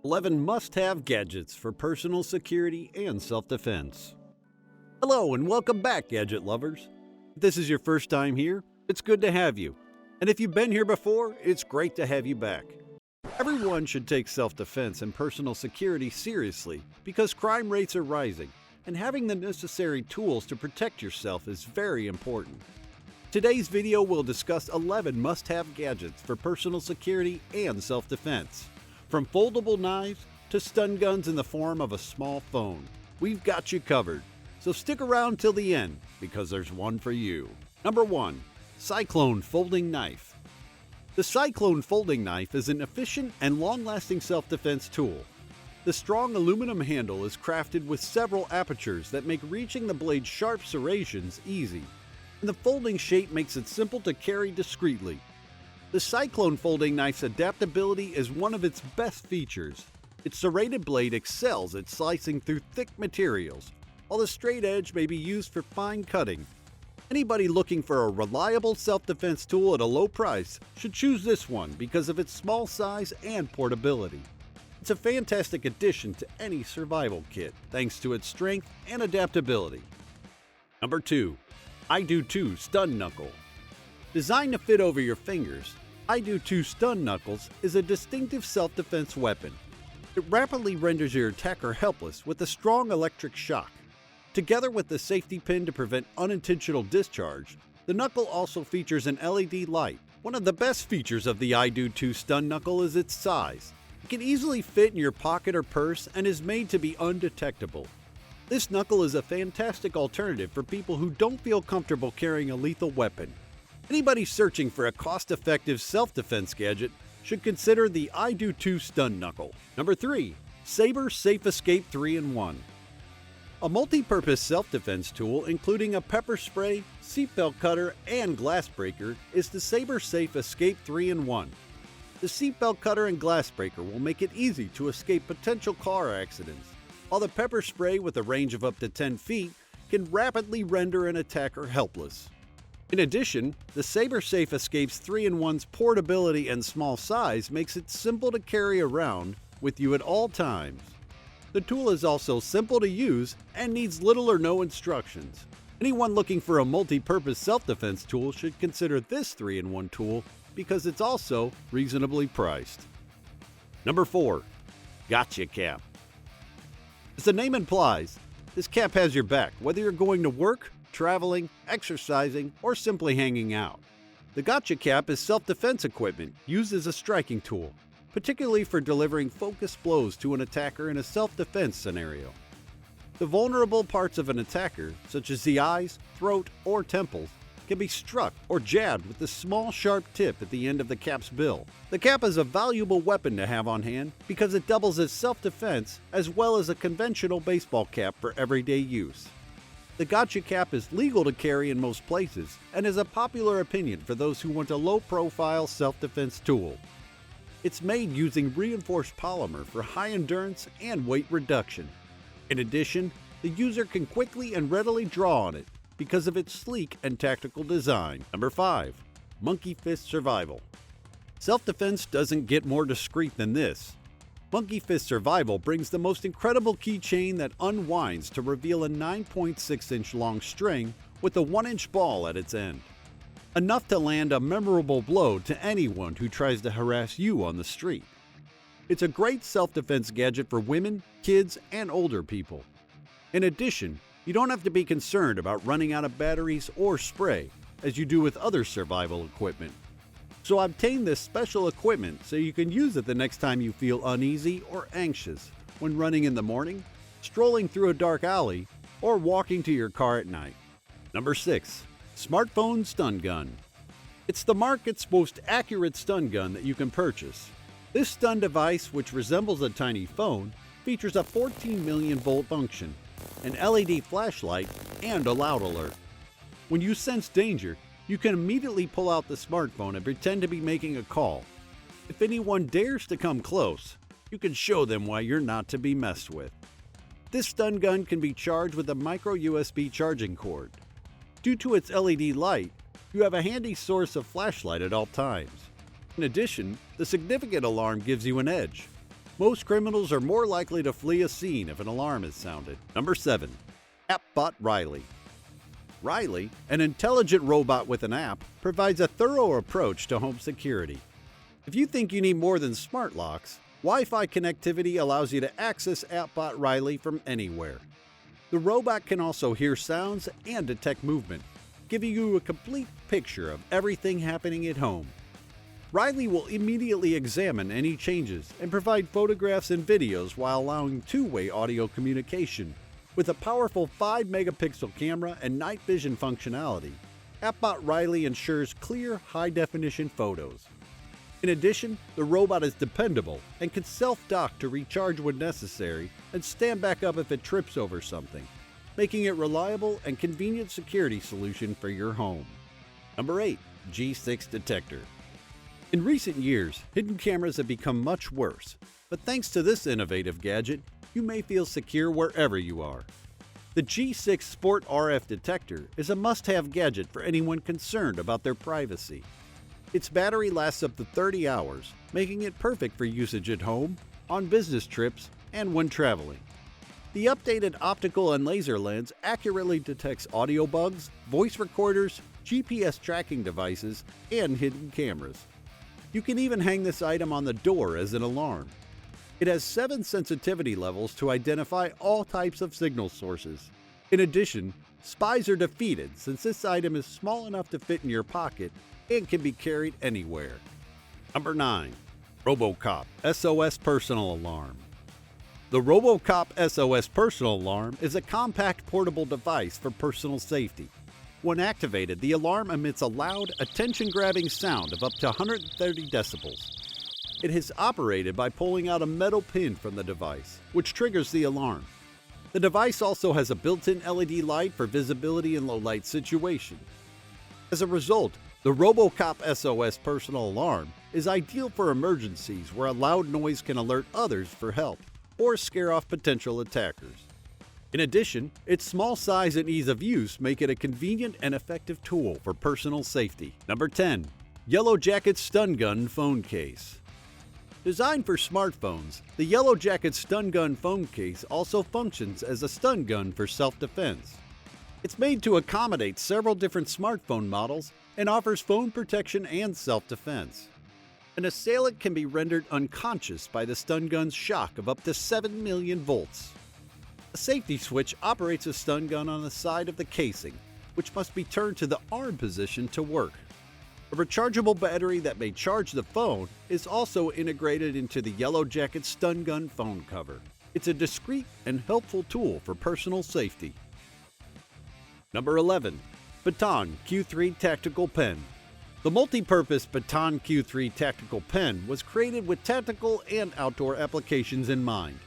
11 must-have gadgets for personal security and self-defense. Hello and welcome back, gadget lovers. If this is your first time here, it's good to have you. And if you've been here before, it's great to have you back. Everyone should take self-defense and personal security seriously because crime rates are rising, and having the necessary tools to protect yourself is very important. Today's video will discuss 11 must-have gadgets for personal security and self-defense. From foldable knives to stun guns in the form of a small phone, we've got you covered. So stick around till the end because there's one for you. Number 1. Cyclone Folding Knife. The Cyclone Folding Knife is an efficient and long-lasting self-defense tool. The strong aluminum handle is crafted with several apertures that make reaching the blade's sharp serrations easy, and the folding shape makes it simple to carry discreetly. The Cyclone Folding Knife's adaptability is one of its best features. Its serrated blade excels at slicing through thick materials, while the straight edge may be used for fine cutting. Anybody looking for a reliable self-defense tool at a low price should choose this one because of its small size and portability. It's a fantastic addition to any survival kit thanks to its strength and adaptability. Number 2. Do Two Stun Knuckle. Designed to fit over your fingers, Do Two Stun Knuckles is a distinctive self-defense weapon. It rapidly renders your attacker helpless with a strong electric shock. Together with the safety pin to prevent unintentional discharge, the knuckle also features an LED light. One of the best features of the Do Two Stun Knuckle is its size. It can easily fit in your pocket or purse and is made to be undetectable. This knuckle is a fantastic alternative for people who don't feel comfortable carrying a lethal weapon. Anybody searching for a cost-effective self-defense gadget should consider the Do Two Stun Knuckle. Number 3. SABRE Safe Escape 3-in-1. A multi-purpose self-defense tool including a pepper spray, seatbelt cutter, and glass breaker is the SABRE Safe Escape 3-in-1. The seatbelt cutter and glass breaker will make it easy to escape potential car accidents, while the pepper spray with a range of up to 10 feet can rapidly render an attacker helpless. In addition, the SABRE Safe Escape's 3-in-1's portability and small size makes it simple to carry around with you at all times. The tool is also simple to use and needs little or no instructions. Anyone looking for a multi-purpose self-defense tool should consider this 3-in-1 tool because it's also reasonably priced. Number 4. Gotcha Cap. As the name implies, this cap has your back whether you're going to work, traveling, exercising, or simply hanging out. The Gotcha Cap is self-defense equipment used as a striking tool, particularly for delivering focused blows to an attacker in a self-defense scenario. The vulnerable parts of an attacker, such as the eyes, throat, or temples, can be struck or jabbed with the small sharp tip at the end of the cap's bill. The cap is a valuable weapon to have on hand because it doubles as self-defense as well as a conventional baseball cap for everyday use. The Gotcha Cap is legal to carry in most places and is a popular opinion for those who want a low-profile self-defense tool. It's made using reinforced polymer for high endurance and weight reduction. In addition, the user can quickly and readily draw on it because of its sleek and tactical design. Number 5. Monkey Fist Survival. Self-defense doesn't get more discreet than this. Monkey Fist Survival brings the most incredible keychain that unwinds to reveal a 9.6-inch long string with a 1-inch ball at its end. Enough to land a memorable blow to anyone who tries to harass you on the street. It's a great self-defense gadget for women, kids, and older people. In addition, you don't have to be concerned about running out of batteries or spray, as you do with other survival equipment. So obtain this special equipment so you can use it the next time you feel uneasy or anxious when running in the morning, strolling through a dark alley, or walking to your car at night. Number 6. Smartphone Stun Gun. It's the market's most accurate stun gun that you can purchase. This stun device, which resembles a tiny phone, features a 14 million volt function, an LED flashlight, and a loud alert. When you sense danger, you can immediately pull out the smartphone and pretend to be making a call. If anyone dares to come close, you can show them why you're not to be messed with. This stun gun can be charged with a micro USB charging cord. Due to its LED light, you have a handy source of flashlight at all times. In addition, the significant alarm gives you an edge. Most criminals are more likely to flee a scene if an alarm is sounded. Number 7. Appbot Riley. Riley, an intelligent robot with an app, provides a thorough approach to home security. If you think you need more than smart locks, Wi-Fi connectivity allows you to access Appbot Riley from anywhere. The robot can also hear sounds and detect movement, giving you a complete picture of everything happening at home. Riley will immediately examine any changes and provide photographs and videos while allowing two-way audio communication. With a powerful 5-megapixel camera and night vision functionality, Appbot Riley ensures clear, high-definition photos. In addition, the robot is dependable and can self-dock to recharge when necessary and stand back up if it trips over something, making it a reliable and convenient security solution for your home. Number 8. G6 Detector. In recent years, hidden cameras have become much worse, but thanks to this innovative gadget, you may feel secure wherever you are. The G6 Sport RF Detector is a must-have gadget for anyone concerned about their privacy. Its battery lasts up to 30 hours, making it perfect for usage at home, on business trips, and when traveling. The updated optical and laser lens accurately detects audio bugs, voice recorders, GPS tracking devices, and hidden cameras. You can even hang this item on the door as an alarm. It has 7 sensitivity levels to identify all types of signal sources. In addition, spies are defeated since this item is small enough to fit in your pocket and can be carried anywhere. Number 9. Robocopp SOS Personal Alarm. The Robocopp SOS Personal Alarm is a compact portable device for personal safety. When activated, the alarm emits a loud, attention-grabbing sound of up to 130 decibels. It is operated by pulling out a metal pin from the device, which triggers the alarm. The device also has a built-in LED light for visibility in low-light situations. As a result, the Robocopp SOS Personal Alarm is ideal for emergencies where a loud noise can alert others for help or scare off potential attackers. In addition, its small size and ease of use make it a convenient and effective tool for personal safety. Number 10. Yellow Jacket Stun Gun Phone Case. Designed for smartphones, the Yellow Jacket Stun Gun phone case also functions as a stun gun for self-defense. It's made to accommodate several different smartphone models and offers phone protection and self-defense. An assailant can be rendered unconscious by the stun gun's shock of up to 7 million volts. A safety switch operates a stun gun on the side of the casing, which must be turned to the arm position to work. A rechargeable battery that may charge the phone is also integrated into the Yellow Jacket Stun Gun phone cover. It's a discreet and helpful tool for personal safety. Number 11. Baton Q3 Tactical Pen. The multi-purpose Baton Q3 Tactical Pen was created with tactical and outdoor applications in mind.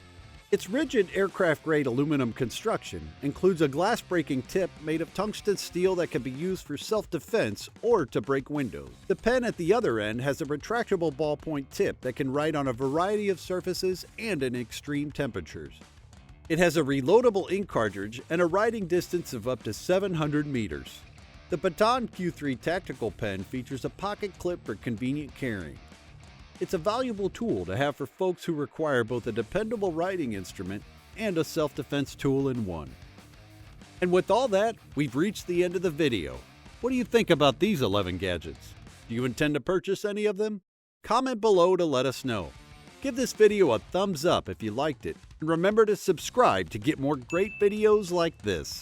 Its rigid aircraft-grade aluminum construction includes a glass-breaking tip made of tungsten steel that can be used for self-defense or to break windows. The pen at the other end has a retractable ballpoint tip that can write on a variety of surfaces and in extreme temperatures. It has a reloadable ink cartridge and a writing distance of up to 700 meters. The Baton Q3 Tactical Pen features a pocket clip for convenient carrying. It's a valuable tool to have for folks who require both a dependable writing instrument and a self-defense tool in one. And with all that, we've reached the end of the video. What do you think about these 11 gadgets? Do you intend to purchase any of them? Comment below to let us know. Give this video a thumbs up if you liked it, and remember to subscribe to get more great videos like this.